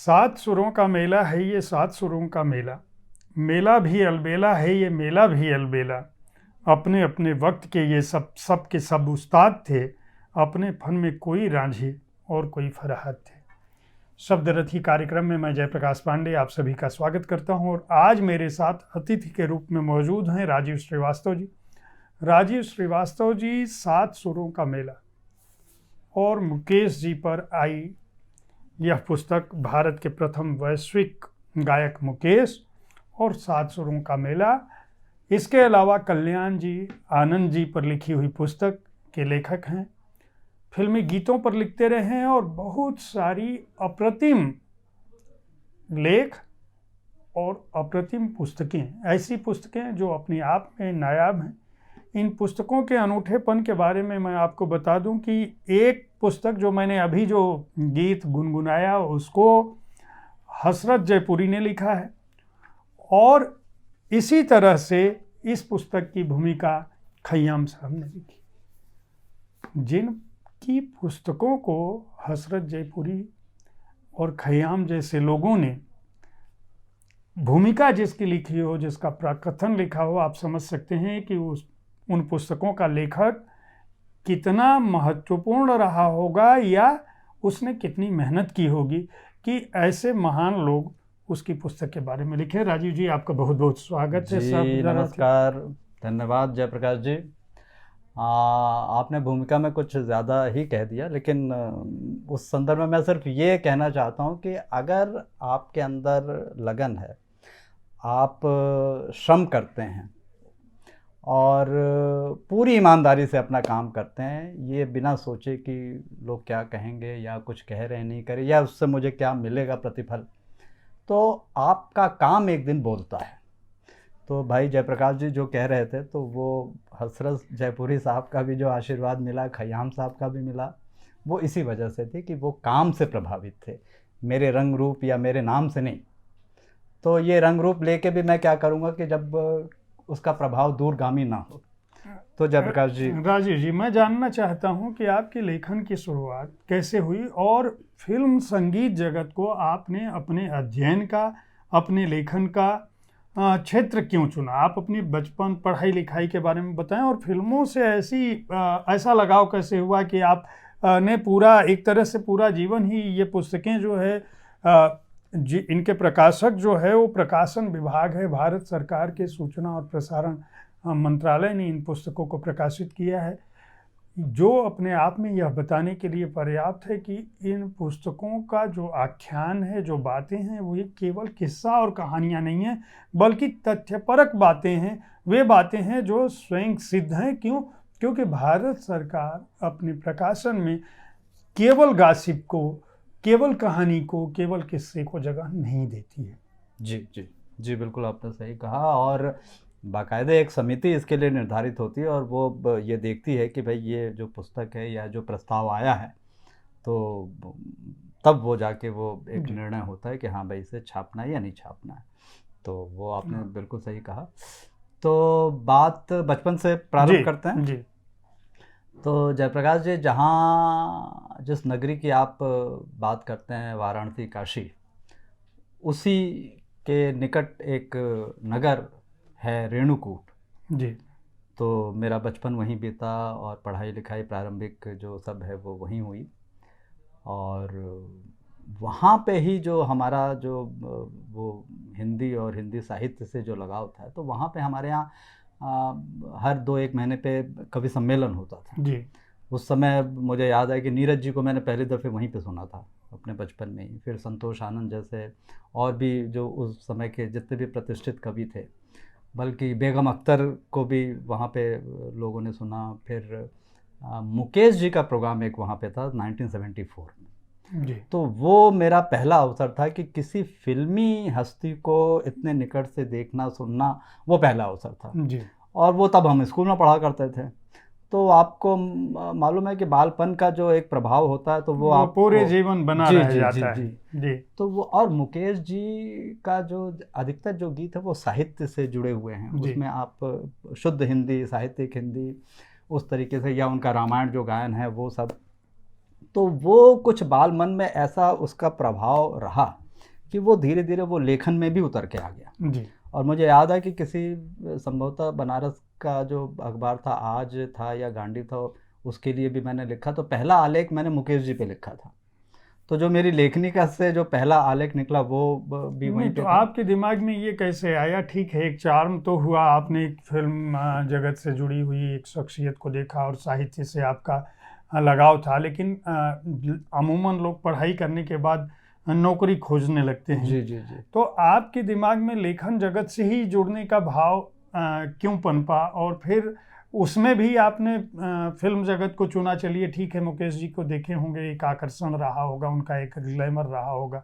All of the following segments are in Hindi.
सात सुरों का मेला है ये सात सुरों का मेला, मेला भी अलबेला है ये मेला भी अलबेला। अपने अपने वक्त के ये सब के सब उस्ताद थे, अपने फन में कोई रांझी और कोई फरहाद थे। शब्दरथी कार्यक्रम में मैं जयप्रकाश पांडे आप सभी का स्वागत करता हूं और आज मेरे साथ अतिथि के रूप में मौजूद हैं राजीव श्रीवास्तव जी। राजीव श्रीवास्तव जी सात सुरों का मेला और मुकेश जी पर आई यह पुस्तक, भारत के प्रथम वैश्विक गायक मुकेश और सात सुरों का मेला। इसके अलावा कल्याण जी, आनंद जी पर लिखी हुई पुस्तक के लेखक हैं। फिल्मी गीतों पर लिखते रहे हैं और बहुत सारी अप्रतिम लेख और अप्रतिम पुस्तकें, ऐसी पुस्तकें जो अपने आप में नायाब हैं। इन पुस्तकों के अनूठेपन के बारे में मैं आपको बता दूं कि एक पुस्तक जो मैंने अभी जो गीत गुनगुनाया उसको हसरत जयपुरी ने लिखा है और इसी तरह से इस पुस्तक की भूमिका खय्याम साहब ने लिखी। जिनकी पुस्तकों को हसरत जयपुरी और खय्याम जैसे लोगों ने भूमिका जिसकी लिखी हो, जिसका प्रकथन लिखा हो, आप समझ सकते हैं कि उन पुस्तकों का लेखक कितना महत्वपूर्ण रहा होगा या उसने कितनी मेहनत की होगी कि ऐसे महान लोग उसकी पुस्तक के बारे में लिखे। राजीव जी, आपका बहुत बहुत स्वागत है। जी नमस्कार, धन्यवाद जयप्रकाश जी। आपने भूमिका में कुछ ज़्यादा ही कह दिया, लेकिन उस संदर्भ में मैं सिर्फ ये कहना चाहता हूँ कि अगर आपके अंदर लगन है, आप श्रम करते हैं और पूरी ईमानदारी से अपना काम करते हैं, ये बिना सोचे कि लोग क्या कहेंगे या कुछ कह रहे नहीं करें या उससे मुझे क्या मिलेगा प्रतिफल, तो आपका काम एक दिन बोलता है। तो भाई जयप्रकाश जी जो कह रहे थे, तो वो हसरत जयपुरी साहब का भी जो आशीर्वाद मिला, खय्याम साहब का भी मिला, वो इसी वजह से थी कि वो काम से प्रभावित थे, मेरे रंग रूप या मेरे नाम से नहीं। तो ये रंग रूप लेके भी मैं क्या करूँगा कि जब उसका प्रभाव दूरगामी ना हो। तो जयप्रकाश जी, राजीव जी, मैं जानना चाहता हूं कि आपके लेखन की शुरुआत कैसे हुई और फिल्म संगीत जगत को आपने अपने अध्ययन का, अपने लेखन का क्षेत्र क्यों चुना? आप अपनी बचपन पढ़ाई लिखाई के बारे में बताएं और फिल्मों से ऐसा लगाव कैसे हुआ कि आप ने पूरा एक तरह से पूरा जीवन ही ये पुस्तकें जो है इनके प्रकाशक जो है वो प्रकाशन विभाग है, भारत सरकार के सूचना और प्रसारण मंत्रालय ने इन पुस्तकों को प्रकाशित किया है, जो अपने आप में यह बताने के लिए पर्याप्त है कि इन पुस्तकों का जो आख्यान है, जो बातें हैं, वो ये केवल किस्सा और कहानियाँ नहीं हैं, बल्कि तथ्यपरक बातें हैं। वे बातें हैं जो स्वयं सिद्ध हैं। क्यों? क्योंकि भारत सरकार अपने प्रकाशन में केवल गासिप को, केवल कहानी को, केवल किस्से को जगह नहीं देती है। जी जी जी, बिल्कुल आपने सही कहा। और बाकायदे एक समिति इसके लिए निर्धारित होती है और वो ये देखती है कि भाई ये जो पुस्तक है या जो प्रस्ताव आया है, तो तब वो जाके वो एक निर्णय होता है कि हाँ भाई इसे छापना है या नहीं छापना है। तो वो आपने बिल्कुल सही कहा। तो बात बचपन से प्रारंभ करते हैं जी। तो जयप्रकाश जी, जहाँ जिस नगरी की आप बात करते हैं, वाराणसी, काशी, उसी के निकट एक नगर है रेणुकूट। जी। तो मेरा बचपन वहीं बीता और पढ़ाई लिखाई प्रारंभिक जो सब है वो वहीं हुई। और वहाँ पे ही जो हमारा जो वो हिंदी और हिंदी साहित्य से जो लगाव था, तो वहाँ पे हमारे यहाँ हर 2-1 महीने पे कवि सम्मेलन होता था जी। उस समय मुझे याद है कि नीरज जी को मैंने पहली दफ़े वहीं पे सुना था अपने बचपन में ही। फिर संतोष आनंद जैसे और भी जो उस समय के जितने भी प्रतिष्ठित कवि थे, बल्कि बेगम अख्तर को भी वहाँ पे लोगों ने सुना। फिर मुकेश जी का प्रोग्राम एक वहाँ पे था 1974 में। जी। तो वो मेरा पहला अवसर था कि किसी फिल्मी हस्ती को इतने निकट से देखना सुनना, वो पहला अवसर था। जी। और वो तब हम स्कूल में पढ़ा करते थे। तो आपको मालूम है कि बालपन का जो एक प्रभाव होता है, तो वो आप पूरे जीवन बना रह जाता है। जी। तो वो, और मुकेश जी का जो अधिकतर जो गीत है वो साहित्य से जुड़े हुए हैं। उसमें आप शुद्ध हिंदी, साहित्यिक हिंदी उस तरीके से, या उनका रामायण जो गायन है वो सब, तो वो कुछ बाल मन में ऐसा उसका प्रभाव रहा कि वो धीरे धीरे वो लेखन में भी उतर के आ गया। जी। और मुझे याद है कि किसी संभवतः बनारस का जो अखबार था, आज था या गांधी था, उसके लिए भी मैंने लिखा। तो पहला आलेख मैंने मुकेश जी पे लिखा था। तो जो मेरी लेखनी का से जो पहला आलेख निकला वो भी वहीं नहीं, पे तो था। आपके दिमाग में ये कैसे आया? ठीक है, एक चार्म तो हुआ, आपने एक फिल्म जगत से जुड़ी हुई एक शख्सियत को देखा और साहित्य से आपका लगाव था, लेकिन अमूमन लोग पढ़ाई करने के बाद नौकरी खोजने लगते हैं। जी जी जी। तो आपके दिमाग में लेखन जगत से ही जुड़ने का भाव क्यों पनपा? और फिर उसमें भी आपने फिल्म जगत को चुना। चलिए ठीक है, मुकेश जी को देखे होंगे, एक आकर्षण रहा होगा, उनका एक ग्लैमर रहा होगा।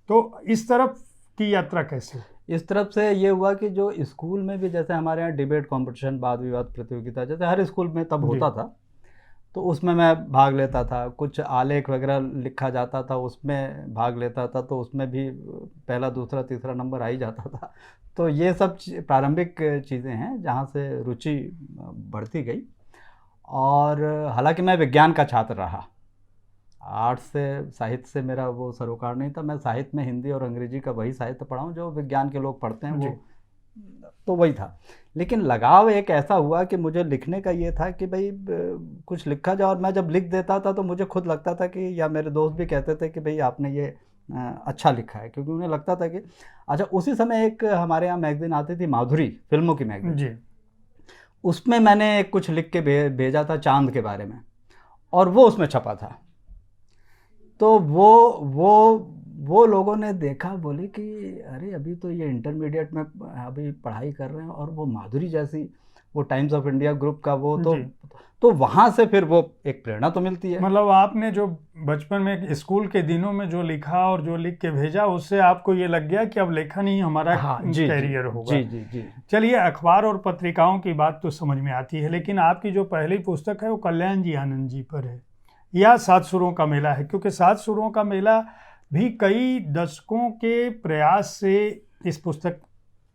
तो इस तरफ की यात्रा कैसे? इस तरफ से ये हुआ कि जो स्कूल में भी जैसे हमारे यहाँ डिबेट कंपटीशन, वाद विवाद प्रतियोगिता, जैसे हर स्कूल में तब होता था, तो उसमें मैं भाग लेता था। कुछ आलेख वगैरह लिखा जाता था, उसमें भाग लेता था, तो उसमें भी पहला दूसरा तीसरा नंबर आ ही जाता था। तो ये सब प्रारंभिक चीज़ें हैं जहाँ से रुचि बढ़ती गई। और हालांकि मैं विज्ञान का छात्र रहा, आर्ट्स से साहित्य से मेरा वो सरोकार नहीं था। मैं साहित्य में हिंदी और अंग्रेजी का वही साहित्य पढ़ा हूँ जो विज्ञान के लोग पढ़ते हैं, वो तो वही था। लेकिन लगाव एक ऐसा हुआ कि मुझे लिखने का ये था कि भाई कुछ लिखा जाए। और मैं जब लिख देता था तो मुझे खुद लगता था कि, या मेरे दोस्त भी कहते थे कि भाई आपने ये अच्छा लिखा है, क्योंकि उन्हें लगता था कि अच्छा। उसी समय एक हमारे यहाँ मैगजीन आती थी माधुरी, फिल्मों की मैगजीन जी, उसमें मैंने कुछ लिख के भेजा था चांद के बारे में, और वो उसमें छपा था। तो वो लोगों ने देखा, बोले कि अरे अभी तो ये इंटरमीडिएट में अभी पढ़ाई कर रहे हैं, और वो माधुरी जैसी, वो टाइम्स ऑफ इंडिया ग्रुप का वो, तो वहाँ से फिर वो एक प्रेरणा तो मिलती है। मतलब आपने जो बचपन में स्कूल के दिनों में जो लिखा और जो लिख के भेजा, उससे आपको ये लग गया कि अब लेखन ही हमारा कैरियर होगा। जी जी जी। चलिए, अखबार और पत्रिकाओं की बात तो समझ में आती है, लेकिन आपकी जो पहली पुस्तक है वो कल्याण जी आनंद जी पर है, या सात सुरों का मेला है? क्योंकि सात सुरों का मेला भी कई दशकों के प्रयास से इस पुस्तक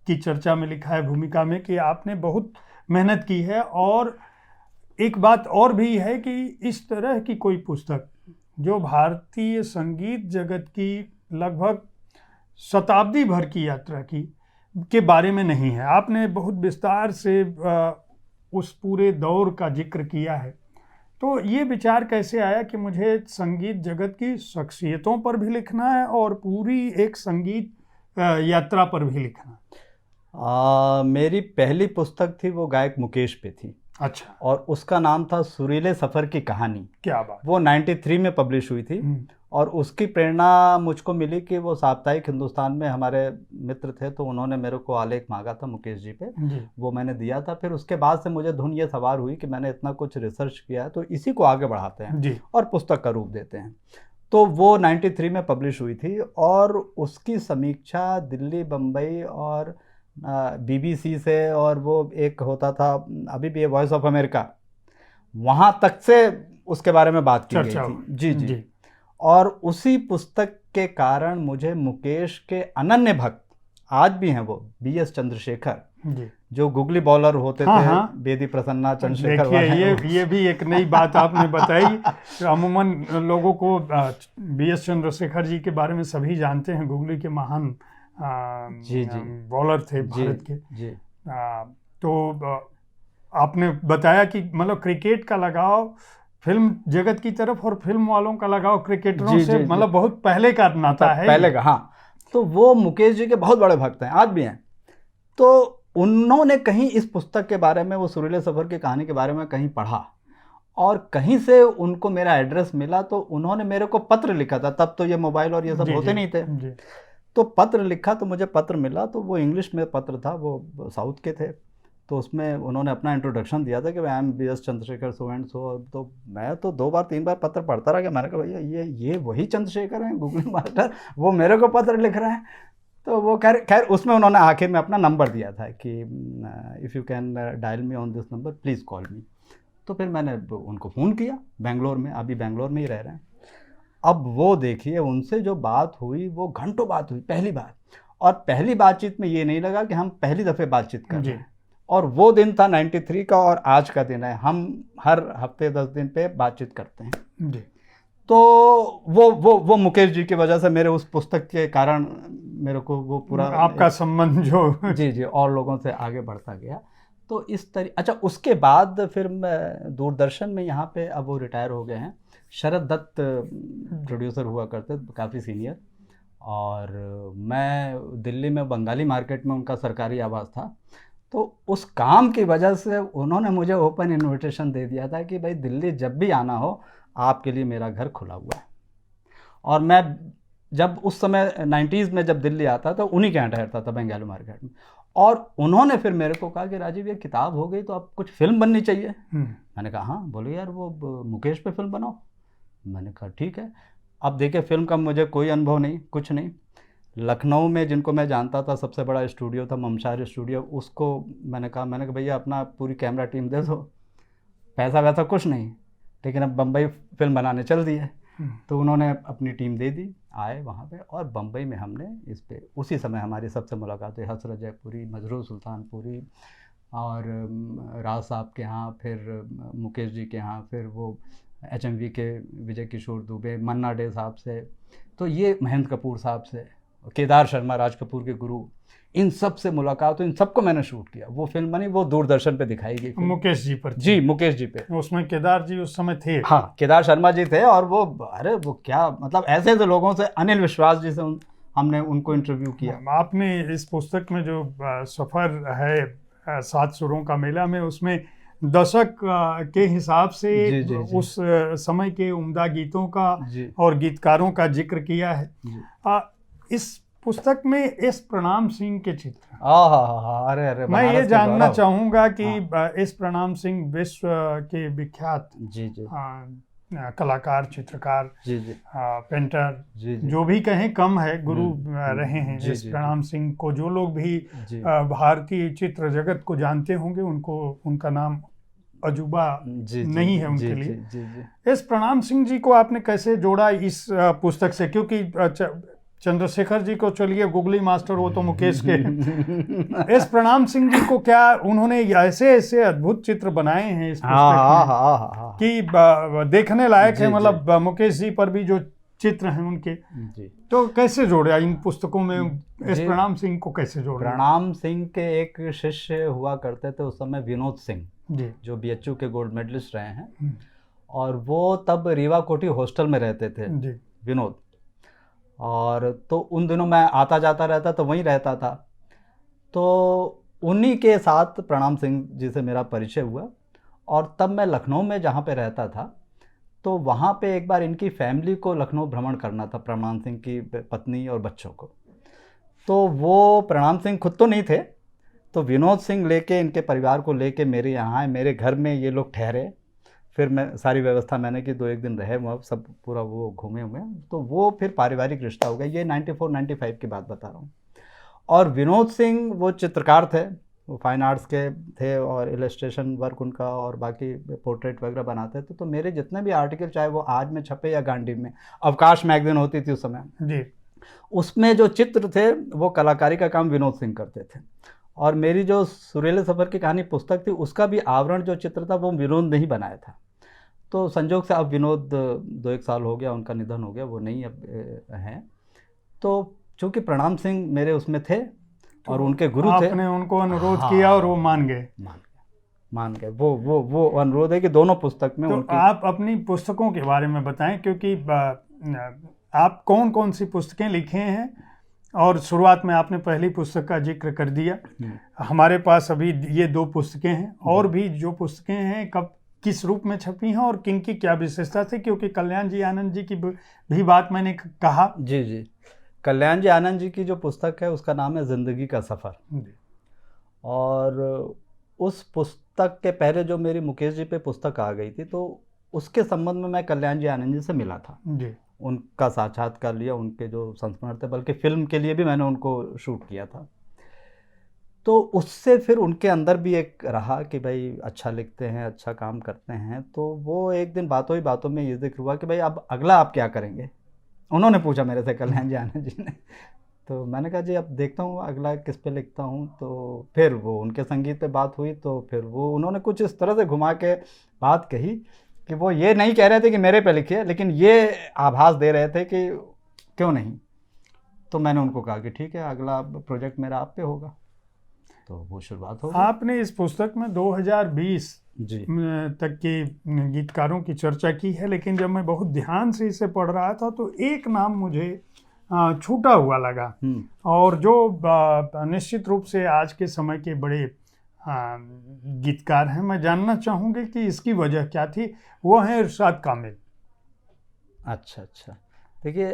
की चर्चा में लिखा है, भूमिका में, कि आपने बहुत मेहनत की है। और एक बात और भी है कि इस तरह की कोई पुस्तक जो भारतीय संगीत जगत की लगभग शताब्दी भर की यात्रा के बारे में नहीं है। आपने बहुत विस्तार से उस पूरे दौर का जिक्र किया है। तो ये विचार कैसे आया कि मुझे संगीत जगत की शख्सियतों पर भी लिखना है और पूरी एक संगीत यात्रा पर भी लिखना है? मेरी पहली पुस्तक थी वो गायक मुकेश पे थी। अच्छा। और उसका नाम था सुरीले सफ़र की कहानी। क्या बात! वो 93 में पब्लिश हुई थी। और उसकी प्रेरणा मुझको मिली कि वो साप्ताहिक हिंदुस्तान में हमारे मित्र थे, तो उन्होंने मेरे को आलेख मांगा था मुकेश जी पे, वो मैंने दिया था। फिर उसके बाद से मुझे धुन ये सवार हुई कि मैंने इतना कुछ रिसर्च किया है, तो इसी को आगे बढ़ाते हैं और पुस्तक का रूप देते हैं। तो वो 93 में पब्लिश हुई थी, और उसकी समीक्षा दिल्ली, बम्बई और BBC से, और वो एक होता था अभी भी वॉइस ऑफ अमेरिका, वहाँ तक से उसके बारे में बात की गई थी। जी जी। और उसी पुस्तक के कारण मुझे मुकेश के अनन्य भक्त आज भी हैं, वो BS चंद्रशेखर, जो गुगली बॉलर होते थे, बेदी प्रसन्ना चंद्रशेखर वाले। ये भी एक नई बात आपने बताई। अमूमन लोगों को BS चंद्रशेखर जी के बारे में सभी जानते हैं, गुगली के महान बॉलर थे भारत के। तो आपने बताया कि मतलब क्रिकेट का लगाव फिल्म जगत की तरफ और फिल्म वालों का लगाव क्रिकेटरों से मतलब बहुत पहले का नाता है, पहले का। हाँ, तो वो मुकेश जी के बहुत बड़े भक्त हैं, आज भी हैं। तो उन्होंने कहीं इस पुस्तक के बारे में, वो सुरीले सफ़र की कहानी के बारे में कहीं पढ़ा, और कहीं से उनको मेरा एड्रेस मिला, तो उन्होंने मेरे को पत्र लिखा था। तब तो ये मोबाइल और ये सब होते नहीं थे, तो पत्र लिखा, तो मुझे पत्र मिला। तो वो इंग्लिश में पत्र था, वो साउथ के थे। तो उसमें उन्होंने अपना इंट्रोडक्शन दिया था कि I am BS Chandrashekhar so and so. तो मैं तो 2 बार 3 बार पत्र पढ़ता रहा कि मैंने कहा भैया ये वही चंद्रशेखर हैं गूगल मास्टर, वो मेरे को पत्र लिख रहे हैं। तो वो खैर उसमें उन्होंने आखिर में अपना नंबर दिया था कि if you can dial me on this number please call मी। तो फिर मैंने उनको फ़ोन किया, बेंगलोर में, अभी बेंगलोर में ही रह रहे हैं। अब वो देखिए, उनसे जो बात हुई वो घंटों बात हुई, पहली बार। और पहली बातचीत में ये नहीं लगा कि हम पहली दफ़े बातचीत कर रहे हैं। और वो दिन था 93 का, और आज का दिन है, हम हर हफ्ते 10 दिन पे बातचीत करते हैं। तो वो मुकेश जी की वजह से, मेरे उस पुस्तक के कारण मेरे को वो पूरा आपका संबंध जो जी जी और लोगों से आगे बढ़ता गया। तो इस अच्छा, उसके बाद फिर मैं दूरदर्शन में यहाँ पे, अब वो रिटायर हो गए हैं, शरद दत्त प्रोड्यूसर हुआ करते, काफ़ी सीनियर। और मैं दिल्ली में बंगाली मार्केट में उनका सरकारी आवास था। तो उस काम की वजह से उन्होंने मुझे ओपन इनविटेशन दे दिया था कि भाई दिल्ली जब भी आना हो, आपके लिए मेरा घर खुला हुआ है। और मैं जब उस समय 90s में जब दिल्ली आता था, उन्हीं के यहाँ ठहरता था बंगाली मार्केट में। और उन्होंने फिर मेरे को कहा कि राजीव, ये किताब हो गई तो अब कुछ फिल्म बननी चाहिए। मैंने कहा हाँ। बोले यार वो मुकेश पे फिल्म बनाओ। मैंने कहा ठीक है। अब देखिए, फिल्म का मुझे कोई अनुभव नहीं, कुछ नहीं। लखनऊ में जिनको मैं जानता था, सबसे बड़ा स्टूडियो था ममशार स्टूडियो, उसको मैंने कहा भैया अपना पूरी कैमरा टीम दे दो, पैसा वैसा कुछ नहीं, लेकिन अब बम्बई फिल्म बनाने चल दी है। तो उन्होंने अपनी टीम दे दी, आए वहाँ पे, और बम्बई में हमने इस पे उसी समय हमारी सबसे मुलाकात हुई। हसरत जयपुरी, मजरूर सुल्तानपुरी, और राज साहब के यहाँ, फिर मुकेश जी के यहाँ, फिर वो HMV के विजय किशोर दुबे, मन्ना डे साहब से, तो ये महेंद्र कपूर साहब से, केदार शर्मा, राज कपूर के गुरु, इन सब से मुलाकात हुई। इन सबको मैंने शूट किया। वो फिल्म बनी, वो दूरदर्शन पे दिखाई गई। मुकेश जी पर? जी, मुकेश जी पे। उसमें केदार जी उस समय थे? हाँ, केदार शर्मा जी थे। और वो, अरे वो क्या, मतलब ऐसे ऐसे लोगों से, अनिल विश्वास जी से हमने उनको इंटरव्यू किया। आपने इस पुस्तक में जो सफ़र है 7 सुरों का मेला में, उसमें दशक के हिसाब से जी, जी, जी। उस समय के उम्दा गीतों का जी। और गीतकारों का जिक्र किया है। इस पुस्तक में एस प्रणाम सिंह के चित्र, अरे अरे, मैं ये जानना चाहूँगा कि एस प्रणाम सिंह विश्व के विख्यात जी जी कलाकार, चित्रकार, जी जी पेंटर, जी जी जो भी कहें कम है, गुरु रहे हैं एस प्रणाम सिंह को। जो लोग भी भारतीय चित्र जगत को जानते होंगे, उनको उनका नाम अजूबा नहीं है उनके लिए। एस प्रणाम सिंह जी को आपने कैसे जोड़ा इस पुस्तक से? क्योंकि चंद्रशेखर जी को चलिए गुगली मास्टर, वो तो मुकेश के एस प्रणाम सिंह जी को क्या उन्होंने ऐसे ऐसे अद्भुत चित्र बनाए हैं इस पुस्तक में कि देखने लायक है। मतलब मुकेश जी पर भी जो चित्र हैं उनके, तो कैसे जोड़ा इन पुस्तकों में एस प्रणाम सिंह को, कैसे जोड़ा? प्रणाम सिंह के एक शिष्य हुआ करते थे उस समय, विनोद सिंह जी, जो BHU के गोल्ड मेडलिस्ट रहे हैं। और वो तब रीवा कोठी हॉस्टल में रहते थे जी, विनोद। और तो उन दिनों मैं आता जाता रहता, तो वहीं रहता था। तो उन्हीं के साथ प्रणाम सिंह जी से मेरा परिचय हुआ। और तब मैं लखनऊ में जहाँ पे रहता था, तो वहाँ पे एक बार इनकी फैमिली को लखनऊ भ्रमण करना था, प्रणाम सिंह की पत्नी और बच्चों को। तो वो प्रणाम सिंह खुद तो नहीं थे, तो विनोद सिंह लेके, इनके परिवार को लेके मेरे यहाँ आए, मेरे घर में ये लोग ठहरे। फिर मैं सारी व्यवस्था मैंने की, 2-1 दिन रहे वहाँ, सब पूरा वो घूमे हुए। तो वो फिर पारिवारिक रिश्ता हो गया। ये 94-95 की बात बता रहा हूँ। और विनोद सिंह वो चित्रकार थे, वो फाइन आर्ट्स के थे, और इलस्ट्रेशन वर्क उनका, और बाकी पोर्ट्रेट वगैरह बनाते थे। तो मेरे जितने भी आर्टिकल, चाहे वो आज में छपे या गांधी में, अवकाश मैगजीन होती थी उस समय जी, उसमें जो चित्र थे वो कलाकारी का काम विनोद सिंह करते थे। और मेरी जो सुरीले सफ़र की कहानी पुस्तक थी, उसका भी आवरण जो चित्र था वो विनोद ने ही बनाया था। तो संजोग से अब विनोद 2-1 साल हो गया, उनका निधन हो गया, वो नहीं अब हैं। तो चूँकि प्रणाम सिंह मेरे उसमें थे और उनके गुरु थे, आपने उनको अनुरोध किया और वो मान गए? मान गए। वो अनुरोध है कि दोनों पुस्तक में। तो आप अपनी पुस्तकों के बारे में बताएं, क्योंकि आप कौन कौन सी पुस्तकें लिखे हैं? और शुरुआत में आपने पहली पुस्तक का जिक्र कर दिया। हमारे पास अभी ये 2 पुस्तकें हैं, और भी जो पुस्तकें हैं कब किस रूप में छपी हैं और किन की क्या विशेषता थी? क्योंकि कल्याण जी आनंद जी की भी बात मैंने कहा। जी जी, कल्याण जी आनंद जी की जो पुस्तक है उसका नाम है ज़िंदगी का सफ़र। और उस पुस्तक के पहले जो मेरी मुकेश जी पे पुस्तक आ गई थी, तो उसके संबंध में मैं कल्याण जी आनंद जी से मिला था जी, उनका साक्षात्कार लिया, उनके जो संस्मरण थे, बल्कि फिल्म के लिए भी मैंने उनको शूट किया था। तो उससे फिर उनके अंदर भी एक रहा कि भाई अच्छा लिखते हैं, अच्छा काम करते हैं। तो वो एक दिन बातों ही बातों में ये जिक्र हुआ कि भाई अब अगला आप क्या करेंगे? उन्होंने पूछा मेरे से, कल्याण जी आनंद जी ने। तो मैंने कहा जी अब देखता हूँ अगला किस पे लिखता हूँ। तो फिर वो उनके संगीत पे बात हुई, तो फिर वो उन्होंने कुछ इस तरह से घुमा के बात कही कि वो ये नहीं कह रहे थे कि मेरे पे लिखिए, लेकिन ये आभास दे रहे थे कि क्यों नहीं। तो मैंने उनको कहा कि ठीक है, अगला प्रोजेक्ट मेरा आप पे होगा। तो वो शुरुआत हो गई। आपने इस पुस्तक में 2020 जी तक के गीतकारों की चर्चा की है, लेकिन जब मैं बहुत ध्यान से इसे पढ़ रहा था तो एक नाम मुझे छूटा हुआ लगा, और जो निश्चित रूप से आज के समय के बड़े गीतकार हैं। मैं जानना चाहूँगी कि इसकी वजह क्या थी। वो हैं इरशाद कामिल। अच्छा अच्छा, देखिए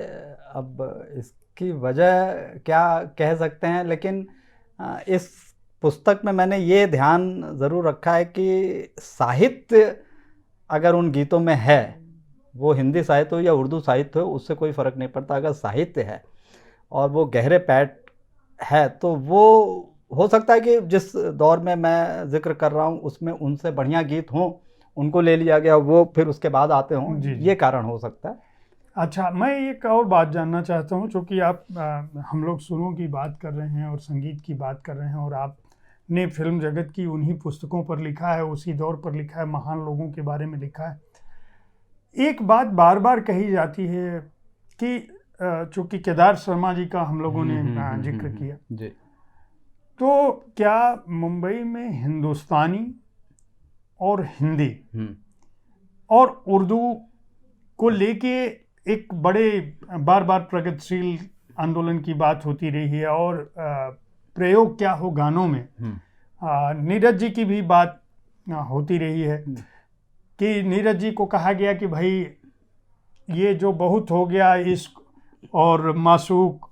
अब इसकी वजह क्या कह सकते हैं, लेकिन इस पुस्तक में मैंने ये ध्यान ज़रूर रखा है कि साहित्य अगर उन गीतों में है, वो हिंदी साहित्य हो या उर्दू साहित्य हो, उससे कोई फ़र्क नहीं पड़ता। अगर साहित्य है और वो गहरे पैठ है, तो वो हो सकता है कि जिस दौर में मैं जिक्र कर रहा हूँ उसमें उनसे बढ़िया गीत हों, उनको ले लिया गया, वो फिर उसके बाद आते हों, ये कारण हो सकता है। अच्छा, मैं एक और बात जानना चाहता हूँ, चूँकि आप हम लोग सुरों की बात कर रहे हैं और संगीत की बात कर रहे हैं, और आपने फिल्म जगत की उन्हीं पुस्तकों पर लिखा है, उसी दौर पर लिखा है, महान लोगों के बारे में लिखा है। एक बात बार बार कही जाती है कि चूँकि केदार शर्मा जी का हम लोगों ने जिक्र किया जी, तो क्या मुंबई में हिंदुस्तानी और हिंदी और उर्दू को लेके एक बड़े बार बार प्रगतिशील आंदोलन की बात होती रही है, और प्रयोग क्या हो गानों में, नीरज जी की भी बात होती रही है कि नीरज जी को कहा गया कि भाई ये जो बहुत हो गया इश्क और मासूक,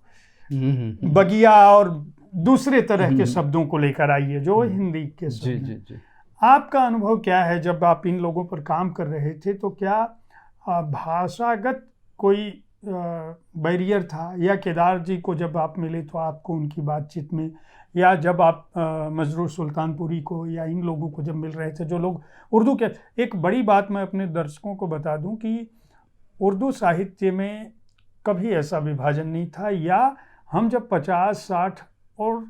बगिया और दूसरे तरह के शब्दों को लेकर आइए जो हिंदी के शब्द हैं। जी। आपका अनुभव क्या है जब आप इन लोगों पर काम कर रहे थे? तो क्या भाषागत कोई बैरियर था, या केदार जी को जब आप मिले तो आपको उनकी बातचीत में, या जब आप मजरूर सुल्तानपुरी को या इन लोगों को जब मिल रहे थे जो लोग उर्दू के, एक बड़ी बात मैं अपने दर्शकों को बता दूं कि उर्दू साहित्य में कभी ऐसा विभाजन नहीं था, या हम जब 50, 60 और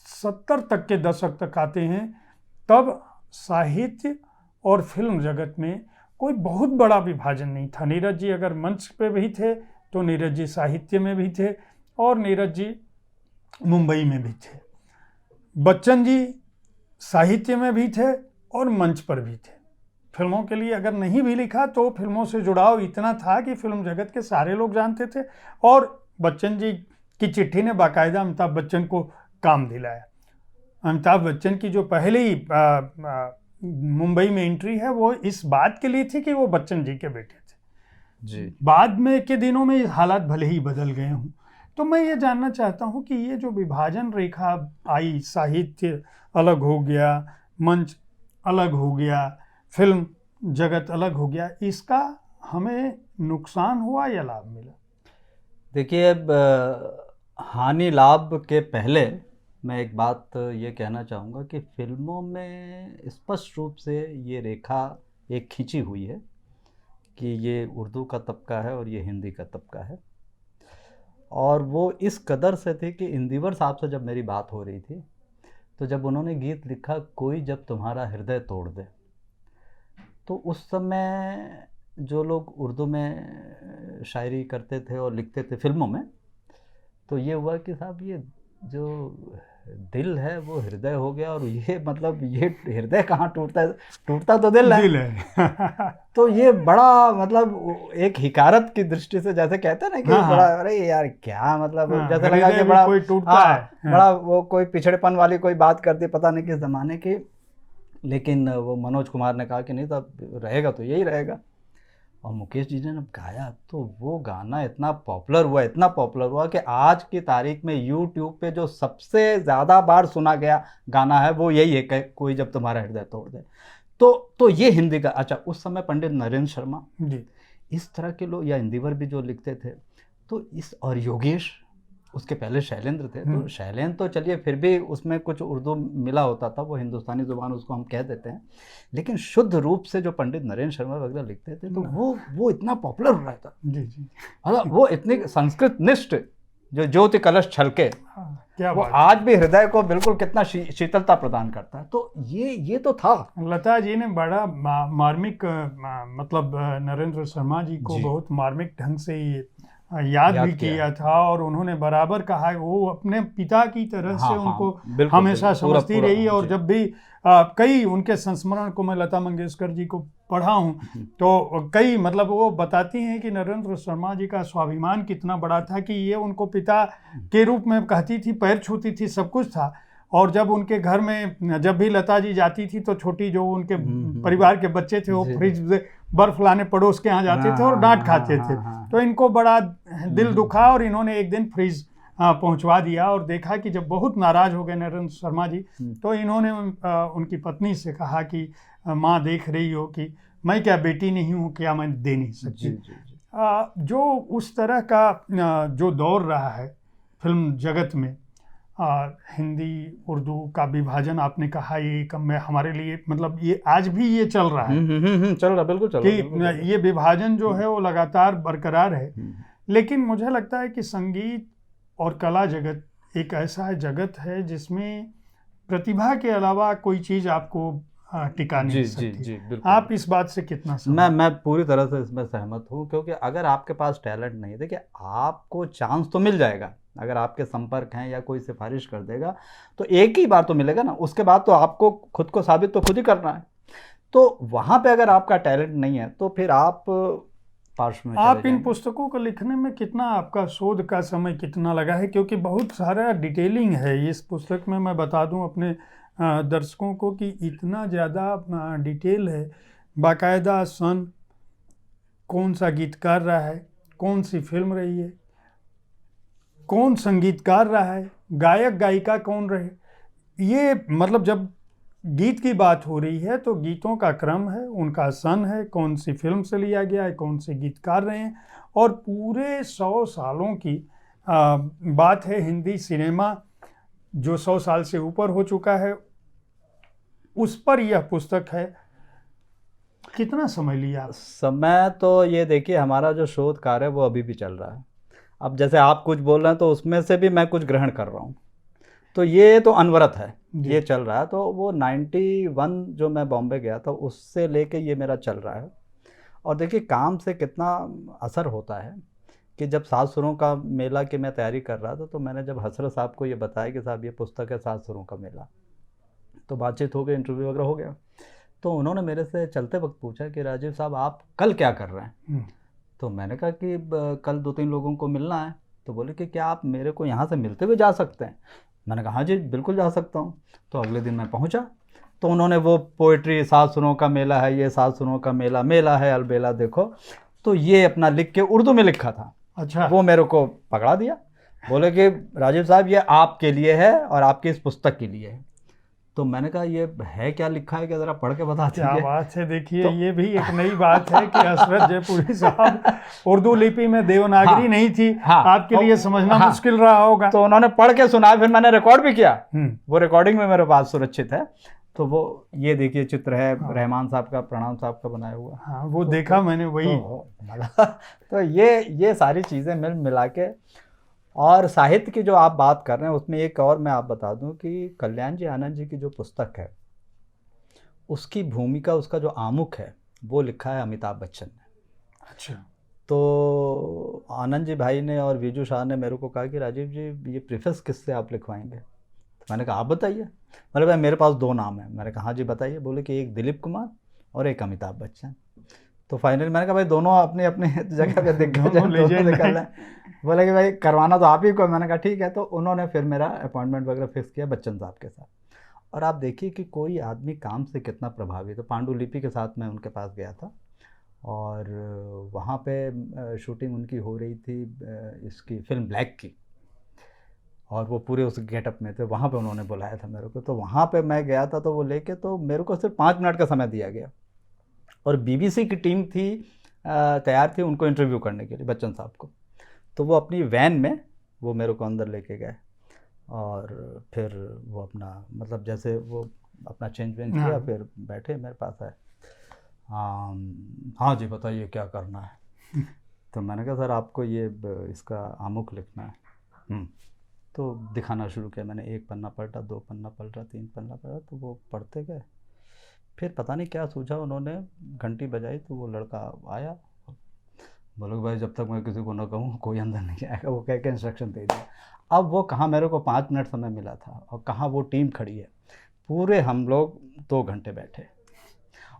70 तक के दशक तक आते हैं तब साहित्य और फिल्म जगत में कोई बहुत बड़ा विभाजन नहीं था। नीरज जी अगर मंच पे भी थे तो नीरज जी साहित्य में भी थे, और नीरज जी मुंबई में भी थे। बच्चन जी साहित्य में भी थे और मंच पर भी थे। फिल्मों के लिए अगर नहीं भी लिखा तो फिल्मों से जुड़ाव इतना था कि फिल्म जगत के सारे लोग जानते थे, और बच्चन जी की चिट्ठी ने बाकायदा अमिताभ बच्चन को काम दिलाया। अमिताभ बच्चन की जो पहली मुंबई में एंट्री है वो इस बात के लिए थी कि वो बच्चन जी के बेटे थे जी। बाद में के दिनों में हालात भले ही बदल गए हों। तो मैं ये जानना चाहता हूँ कि ये जो विभाजन रेखा आई, साहित्य अलग हो गया, मंच अलग हो गया, फिल्म जगत अलग हो गया, इसका हमें नुकसान हुआ या लाभ मिला? देखिए, हानि लाभ के पहले मैं एक बात ये कहना चाहूँगा कि फिल्मों में स्पष्ट रूप से ये रेखा एक खींची हुई है कि ये उर्दू का तबका है और ये हिंदी का तबका है, और वो इस कदर से थी कि इंदिवर साहब से जब मेरी बात हो रही थी तो जब उन्होंने गीत लिखा कोई जब तुम्हारा हृदय तोड़ दे, तो उस समय जो लोग उर्दू में शायरी करते थे और लिखते थे फिल्मों में, तो ये हुआ कि साहब ये जो दिल है वो हृदय हो गया, और ये मतलब ये हृदय कहाँ टूटता है, टूटता तो दिल है। तो ये बड़ा मतलब एक हिकारत की दृष्टि से जैसे कहते हैं ना कि बड़ा, अरे यार क्या मतलब, जैसे लगा कि बड़ा कोई टूटता है, बड़ा वो कोई पिछड़ेपन वाली कोई बात कर दी पता नहीं किस जमाने की। लेकिन वो मनोज कुमार ने कहा कि नहीं तब रहेगा तो यही रहेगा, और मुकेश जी ने जब गाया तो वो गाना इतना पॉपुलर हुआ कि आज की तारीख में यूट्यूब पे जो सबसे ज़्यादा बार सुना गया गाना है वो यही है कि कोई जब तुम्हारा हृदय तोड़ दे। तो ये हिंदी का। अच्छा, उस समय पंडित नरेंद्र शर्मा जी, इस तरह के लोग, या इंदिवर भी जो लिखते थे, तो इस, और योगेश, उसके पहले शैलेंद्र थे, तो शैलेंद्र तो चलिए फिर भी उसमें कुछ उर्दू मिला होता था, वो हिंदुस्तानी ज़ुबान उसको हम कह देते हैं, लेकिन शुद्ध रूप से जो पंडित नरेंद्र शर्मा वगैरह लिखते थे तो वो इतना पॉपुलर हो रहा था। जी जी, मतलब वो इतने संस्कृत निष्ठ जो ज्योति कलश छलके, हाँ, क्या वो बात। आज भी हृदय को बिल्कुल कितना शीतलता प्रदान करता है। तो ये तो था। लता जी ने बड़ा मार्मिक मतलब नरेंद्र शर्मा जी को जी। बहुत मार्मिक ढंग से ये याद भी किया किया है। था, और उन्होंने बराबर कहा है वो अपने पिता की तरह से हाँ, उनको बिल्कुल, हमेशा बिल्कुल, पूरा समझती रही। और जी। जब भी कई उनके संस्मरण को मैं लता मंगेशकर जी को पढ़ा हूँ तो कई मतलब वो बताती हैं कि नरेंद्र शर्मा जी का स्वाभिमान कितना बड़ा था कि ये उनको पिता के रूप में कहती थी, पैर छूती थी, सब कुछ था। और जब उनके घर में जब भी लता जी जाती थी तो छोटी जो उनके परिवार के बच्चे थे वो जी, फ्रिज से बर्फ लाने पड़ोस के यहाँ जाते थे और डांट खाते थे। तो इनको बड़ा दिल दुखा और इन्होंने एक दिन फ्रिज पहुंचवा दिया और देखा कि जब बहुत नाराज हो गए नरेंद्र शर्मा जी तो इन्होंने उनकी पत्नी से कहा कि माँ देख रही हो कि मैं क्या बेटी नहीं हूँ, क्या मैं दे नहीं सकती। जो उस तरह का जो दौर रहा है फिल्म जगत में, हिंदी उर्दू का विभाजन आपने कहा, ये कम में हमारे लिए मतलब ये आज भी ये चल रहा है चल रहा, बिल्कुल चल रहा, कि ये विभाजन जो है वो लगातार बरकरार है। लेकिन मुझे लगता है कि संगीत और कला जगत एक ऐसा जगत है जिसमें प्रतिभा के अलावा कोई चीज़ आपको टिका नहीं सकती। जी, आप इस बात से कितना सहमत? मैं पूरी तरह से इसमें सहमत हूँ, क्योंकि अगर आपके पास टैलेंट नहीं है, देखिए आपको चांस तो मिल जाएगा, अगर आपके संपर्क हैं या कोई सिफारिश कर देगा तो एक ही बार तो मिलेगा ना, उसके बाद तो आपको खुद को साबित तो खुद ही करना है। तो वहाँ पे अगर आपका टैलेंट नहीं है तो फिर आप पार्श्व में आप इन पुस्तकों को लिखने में कितना आपका शोध का समय कितना लगा है? क्योंकि बहुत सारा डिटेलिंग है इस पुस्तक में। मैं बता दूं अपने दर्शकों को कि इतना ज़्यादा डिटेल है, बाकायदा सन, कौन सा गीतकार रहा है, कौन सी फिल्म रही है, कौन संगीतकार रहा है, गायक गायिका कौन रहे। ये मतलब जब गीत की बात हो रही है तो गीतों का क्रम है, उनका सन है, कौन सी फिल्म से लिया गया है, कौन से गीतकार रहे हैं, और पूरे 100 सालों की बात है। हिंदी सिनेमा जो 100 साल से ऊपर हो चुका है उस पर यह पुस्तक है। कितना समय लिया? समय तो ये देखिए, हमारा जो शोध कार्य है वो अभी भी चल रहा है। अब जैसे आप कुछ बोल रहे हैं तो उसमें से भी मैं कुछ ग्रहण कर रहा हूँ, तो ये तो अनवरत है, ये चल रहा है। तो वो 91 जो मैं बॉम्बे गया था उससे लेके ये मेरा चल रहा है। और देखिए काम से कितना असर होता है कि जब 7 सुरों का मेला की मैं तैयारी कर रहा था तो मैंने जब हसरत साहब को ये बताया कि साहब ये पुस्तक है 7 सुरों का मेला, तो बातचीत हो गई, इंटरव्यू वगैरह हो गया। तो उन्होंने मेरे से चलते वक्त पूछा कि राजीव साहब आप कल क्या कर रहे हैं? तो मैंने कहा कि कल 2-3 लोगों को मिलना है। तो बोले कि क्या आप मेरे को यहाँ से मिलते हुए जा सकते हैं? मैंने कहा हाँ जी बिल्कुल जा सकता हूँ। तो अगले दिन मैं पहुँचा तो उन्होंने वो पोइट्री 7 सुरों का मेला है, ये 7 सुरों का मेला, मेला है अलबेला देखो, तो ये अपना लिख के उर्दू में लिखा था। अच्छा। वो मेरे को पकड़ा दिया, बोले कि राजीव साहब ये आपके लिए है और आपकी इस पुस्तक के लिए है। तो मैंने कहा ये है क्या लिखा है, क्या ज़रा पढ़ के बता दीजिए। क्या बात है। देखिए तो ये भी एक नई बात है कि हसरत जयपुरी साहब, उर्दू लिपि में देवनागरी नहीं थी, आपके लिए समझना मुश्किल रहा होगा। तो उन्होंने पढ़ के सुनाया, फिर मैंने रिकॉर्ड भी किया, वो रिकॉर्डिंग में मेरे पास सुरक्षित है। तो वो ये देखिए चित्र है रहमान साहब का, प्रणाम साहब का बनाया हुआ। हाँ वो देखा मैंने वही। तो ये सारी चीज़ें मिला के, और साहित्य की जो आप बात कर रहे हैं उसमें एक और मैं आप बता दूं कि कल्याण जी आनंद जी की जो पुस्तक है उसकी भूमिका, उसका जो आमुख है वो लिखा है अमिताभ बच्चन ने। अच्छा। तो आनंद जी भाई ने और विजू शाह ने मेरे को कहा कि राजीव जी ये प्रीफेस किससे आप लिखवाएंगे? तो मैंने कहा आप बताइए। बोले भाई मेरे पास 2 नाम है। मैंने कहा हाँ जी बताइए। बोले कि एक दिलीप कुमार और एक अमिताभ बच्चन। तो फाइनली मैंने कहा भाई दोनों अपनी अपनी जगह पे दिख गए। बोले कि भाई करवाना तो आप ही को। मैंने कहा ठीक है। तो उन्होंने फिर मेरा अपॉइंटमेंट वगैरह फिक्स किया बच्चन साहब के साथ। और आप देखिए कि कोई आदमी काम से कितना प्रभावित। तो पांडुलिपि के साथ मैं उनके पास गया था और वहाँ पे शूटिंग उनकी हो रही थी इसकी फिल्म ब्लैक की, और वो पूरे उस गेटअप में थे। वहाँ पे उन्होंने बुलाया था मेरे को, तो वहाँ पे मैं गया था। तो वो लेके, तो मेरे को सिर्फ 5 मिनट का समय दिया गया और बीबीसी की टीम थी तैयार थी उनको इंटरव्यू करने के लिए, बच्चन साहब को। तो वो अपनी वैन में वो मेरे को अंदर लेके गए और फिर वो अपना मतलब जैसे वो अपना चेंज वेंज किया, फिर बैठे मेरे पास आए। हाँ जी बताइए क्या करना है? तो मैंने कहा सर आपको ये इसका आमुख लिखना है। तो दिखाना शुरू किया मैंने, 1 पन्ना पलटा, 2 पन्ना पलटा, 3 पन्ना पलटा, तो वो पढ़ते गए। फिर पता नहीं क्या सूझा उन्होंने, घंटी बजाई तो वो लड़का आया, बोलो भाई जब तक मैं किसी को ना कहूँ कोई अंदर नहीं आएगा, वो कह के इंस्ट्रक्शन दे दिया। अब वो कहाँ मेरे को 5 मिनट समय मिला था और कहाँ वो टीम खड़ी है, पूरे हम लोग 2 घंटे बैठे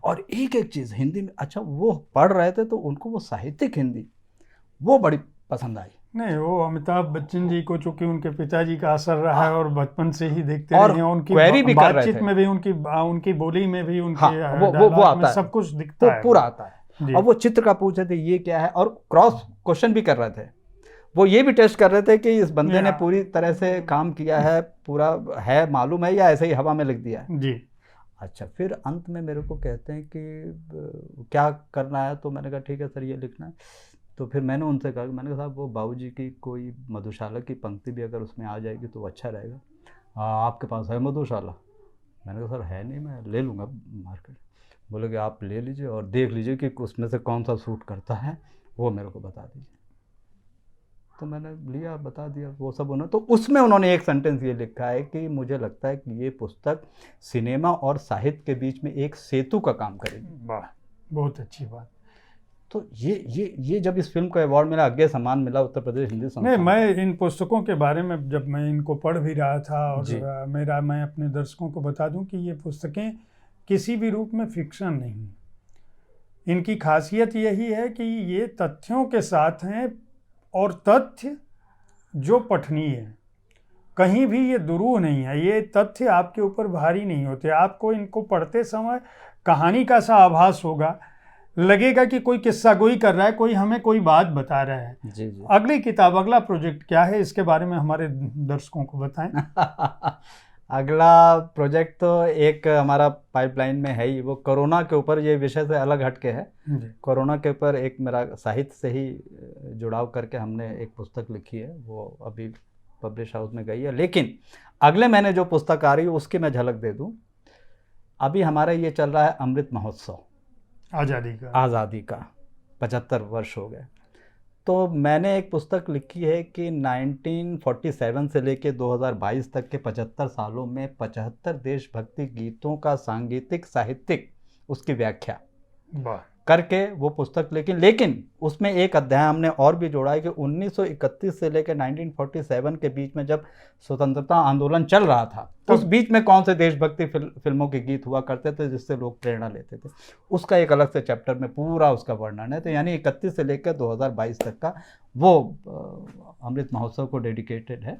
और एक एक चीज़ हिंदी में। अच्छा वो पढ़ रहे थे तो उनको वो साहित्यिक हिंदी वो बड़ी पसंद आई। नहीं, वो अमिताभ बच्चन जी को चूंकि उनके पिताजी का असर रहा है और बचपन से ही देखते और रहे हैं, उनकी क्वेरी भी कर रहे बातचीत थे। में भी, उनकी बोली में भी, उनके हाँ, वो डायलॉग आता में है, सब कुछ वो दिखता है, पूरा आता है। जी। और वो चित्र का पूछे थे ये क्या है, और क्रॉस क्वेश्चन भी कर रहे थे। वो ये भी टेस्ट कर रहे थे कि इस बंदे ने पूरी तरह से काम किया है, पूरा है मालूम है, या ऐसे ही हवा में लिख दिया है जी। अच्छा फिर अंत में मेरे को कहते हैं कि क्या करना है, तो मैंने कहा ठीक है सर ये लिखना है। तो फिर मैंने उनसे कहा, मैंने कहा साहब वो बाबूजी की कोई मधुशाला की पंक्ति भी अगर उसमें आ जाएगी तो अच्छा रहेगा। आपके पास है मधुशाला? मैंने कहा सर है नहीं, मैं ले लूँगा मार्केट। बोले कि आप ले लीजिए और देख लीजिए कि उसमें से कौन सा सूट करता है, वो मेरे को बता दीजिए। तो मैंने लिया, बता दिया वो सब उन्होंने। तो उसमें उन्होंने एक सेंटेंस ये लिखा है कि मुझे लगता है कि ये पुस्तक सिनेमा और साहित्य के बीच में एक सेतु का काम करेगी। वाह, बहुत अच्छी बात। तो ये जब इस फिल्म को अवार्ड मिला, आगे सम्मान मिला उत्तर प्रदेश हिंदी संस्थान। नहीं, मैं इन पुस्तकों के बारे में जब मैं इनको पढ़ भी रहा था, और मैं अपने दर्शकों को बता दूं कि ये पुस्तकें किसी भी रूप में फिक्शन नहीं, इनकी खासियत यही है कि ये तथ्यों के साथ हैं और तथ्य जो पठनीय है, कहीं भी ये दुरूह नहीं है। ये तथ्य आपके ऊपर भारी नहीं होते, आपको इनको पढ़ते समय कहानी का सा आभास होगा, लगेगा कि कोई किस्सा गोई कर रहा है, कोई हमें कोई बात बता रहा है। जी जी। अगली किताब, अगला प्रोजेक्ट क्या है, इसके बारे में हमारे दर्शकों को बताएं। अगला प्रोजेक्ट तो एक हमारा पाइपलाइन में है ही, वो कोरोना के ऊपर, ये विषय से अलग हटके है। कोरोना के ऊपर एक मेरा साहित्य से ही जुड़ाव करके हमने एक पुस्तक लिखी है, वो अभी पब्लिश हाउस में गई है। लेकिन अगले महीने जो पुस्तक आ रही है उसकी मैं झलक दे दूं। अभी हमारा ये चल रहा है अमृत महोत्सव, आज़ादी का 75 वर्ष हो गए। तो मैंने एक पुस्तक लिखी है कि 1947 से लेके 2022 तक के 75 सालों में 75 देशभक्ति गीतों का सांगीतिक साहित्यिक उसकी व्याख्या करके वो पुस्तक। लेकिन उसमें एक अध्याय हमने और भी जोड़ा है कि 1931 से लेकर 1947 के बीच में जब स्वतंत्रता आंदोलन चल रहा था, उस बीच में कौन से देशभक्ति फिल्मों के गीत हुआ करते थे जिससे लोग प्रेरणा लेते थे, उसका एक अलग से चैप्टर में पूरा उसका वर्णन है। तो यानी 31 से लेकर 2022 तक का वो अमृत महोत्सव को डेडिकेटेड है,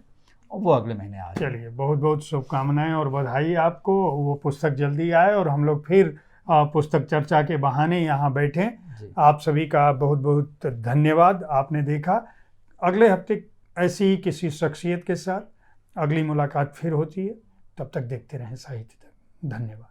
और वो अगले महीने आ रहा है। चलिए, बहुत बहुत शुभकामनाएं और बधाई आपको। वो पुस्तक जल्दी आए और हम लोग फिर पुस्तक चर्चा के बहाने यहाँ बैठे। आप सभी का बहुत बहुत धन्यवाद। आपने देखा, अगले हफ्ते ऐसी ही किसी शख्सियत के साथ अगली मुलाकात फिर होती है। तब तक देखते रहें साहित्य तक। धन्यवाद।